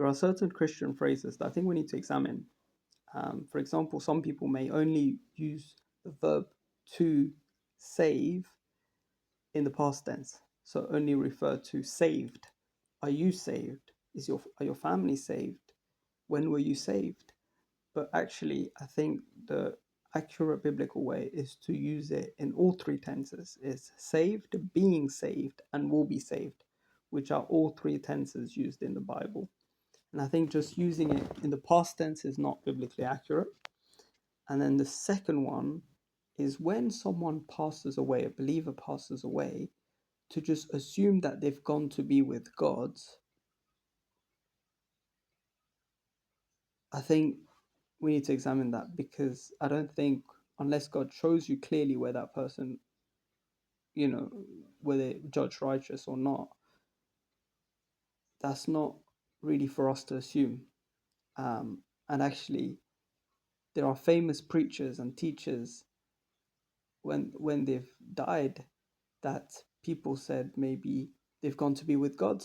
there are certain Christian phrases that I think we need to examine. For example, some people may only use the verb to save in the past tense, so only refer to saved. Are you saved? Are your family saved? When were you saved? But actually, I think the accurate biblical way is to use it in all three tenses: is saved, being saved, and will be saved, which are all three tenses used in the Bible. And I think just using it in the past tense is not biblically accurate. And then the second one is when someone passes away, a believer passes away, to just assume that they've gone to be with God. I think we need to examine that, because I don't think, unless God shows you clearly where that person, whether they judge righteous or not, that's not really for us to assume. And actually, there are famous preachers and teachers when they've died that people said maybe they've gone to be with God,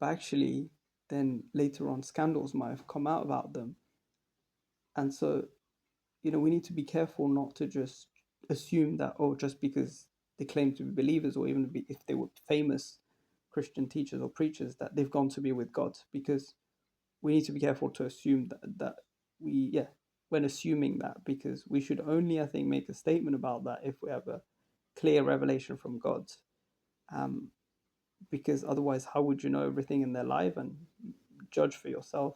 but actually, then later on, scandals might have come out about them. And so, we need to be careful not to just assume that, oh, just because they claim to be believers, or even if they were famous Christian teachers or preachers, that they've gone to be with God, because we need to be careful to assume that when assuming that, because we should only, I think, make a statement about that if we have a clear revelation from God. Um, because otherwise, how would you know everything in their life and judge for yourself?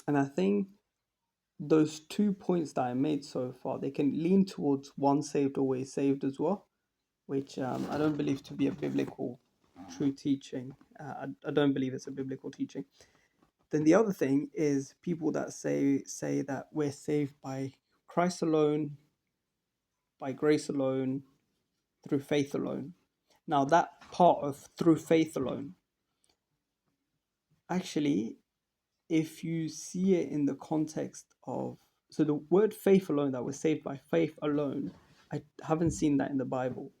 And I think those 2 points that I made so far, they can lean towards once saved, always saved as well, which I don't believe to be a biblical true teaching. I don't believe it's a biblical teaching. Then the other thing is people that say that we're saved by Christ alone, by grace alone, through faith alone. Now that part of through faith alone, actually, if you see it in the context of, so the word faith alone, that we're saved by faith alone, I haven't seen that in the Bible.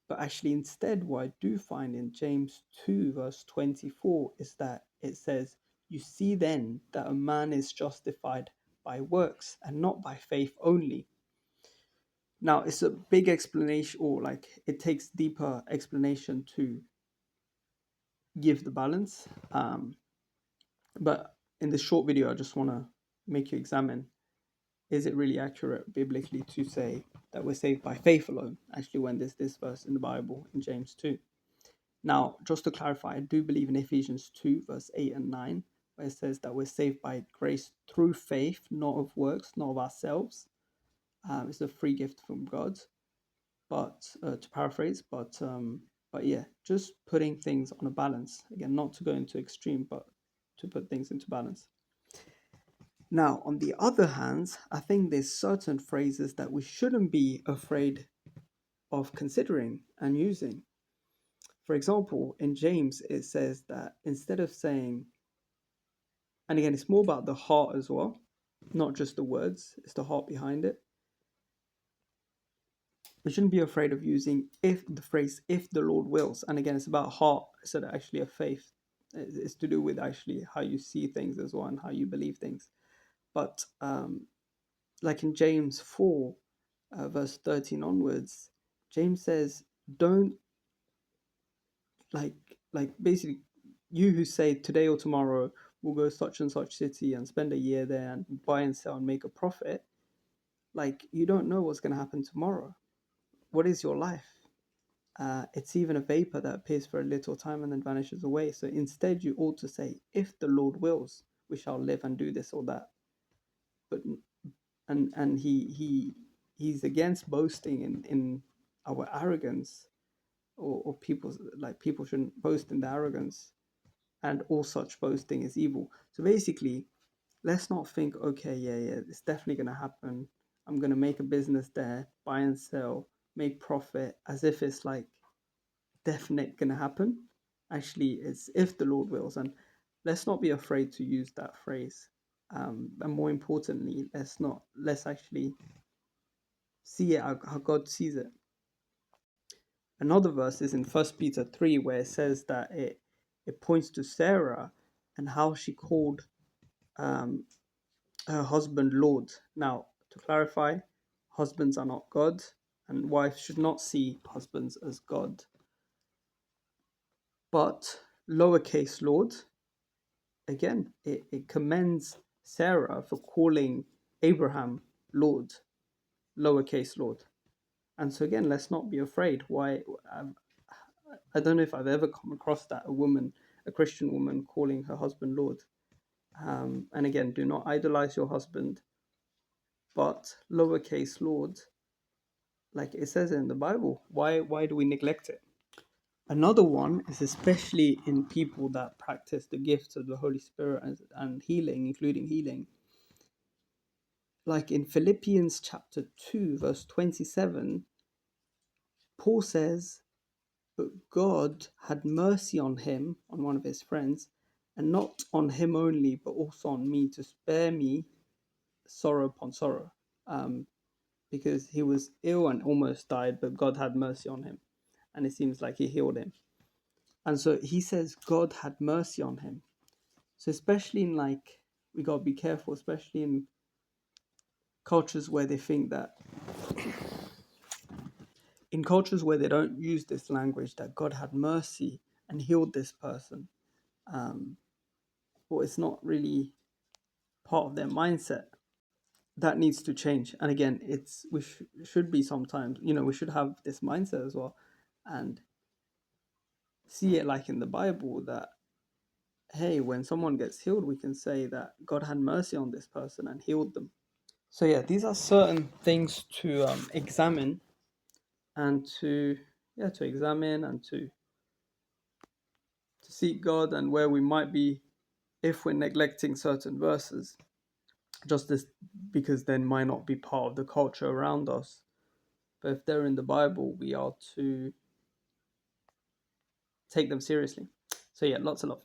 But actually, instead, what I do find in James 2, verse 24, is that it says, you see then that a man is justified by works and not by faith only. Now, it's a big explanation, or like it takes deeper explanation to give the balance. But in this short video, I just want to make you examine, is it really accurate biblically to say that we're saved by faith alone, actually, when there's this verse in the Bible in James 2. Now, just to clarify, I do believe in Ephesians 2, verse 8 and 9, where it says that we're saved by grace through faith, not of works, not of ourselves. It's a free gift from God. But to paraphrase, but yeah, just putting things on a balance. Again, not to go into extreme, but to put things into balance. Now, on the other hand, I think there's certain phrases that we shouldn't be afraid of considering and using. For example, in James, it says that instead of saying, and again, it's more about the heart as well, not just the words, it's the heart behind it. We shouldn't be afraid of using the phrase, if the Lord wills. And again, it's about heart instead of actually a faith. It's to do with actually how you see things as well and how you believe things. But like in James 4, verse 13 onwards, James says, don't, like basically, you who say today or tomorrow we'll go such and such city and spend a year there and buy and sell and make a profit, like, you don't know what's going to happen tomorrow. What is your life? It's even a vapor that appears for a little time and then vanishes away. So instead, you ought to say, if the Lord wills, we shall live and do this or that. But and he's against boasting in our arrogance, or people shouldn't boast in their arrogance, and all such boasting is evil. So basically, let's not think, okay, yeah, it's definitely going to happen. I'm going to make a business there, buy and sell, make profit, as if it's like definite going to happen. Actually, it's if the Lord wills. And let's not be afraid to use that phrase. And more importantly, let's actually see it how God sees it. Another verse is in 1 Peter 3, where it says that it points to Sarah, and how she called um, her husband Lord. Now, to clarify, husbands are not God, and wives should not see husbands as God. But lowercase Lord, again, it commends Sarah for calling Abraham Lord, lowercase Lord. And so again, let's not be afraid. Why? I don't know if I've ever come across that a Christian woman, calling her husband Lord. And again, do not idolize your husband, but lowercase Lord, like it says in the Bible. Why do we neglect it? Another one is especially in people that practice the gifts of the Holy Spirit and healing, including healing. Like in Philippians chapter 2, verse 27, Paul says, "But God had mercy on him," on one of his friends, "and not on him only, but also on me, to spare me sorrow upon sorrow." Because he was ill and almost died, but God had mercy on him. And it seems like he healed him. And so he says God had mercy on him. So especially in we got to be careful, especially in cultures where they think that, in cultures where they don't use this language, that God had mercy and healed this person. Or it's not really part of their mindset. That needs to change. And again, we should be sometimes, we should have this mindset as well, and see it like in the Bible that, hey, when someone gets healed, we can say that God had mercy on this person and healed them. So yeah, these are certain things to examine and to examine and to seek God, and where we might be, if we're neglecting certain verses, just this, because they might not be part of the culture around us. But if they're in the Bible, we are to take them seriously. So yeah, lots of love.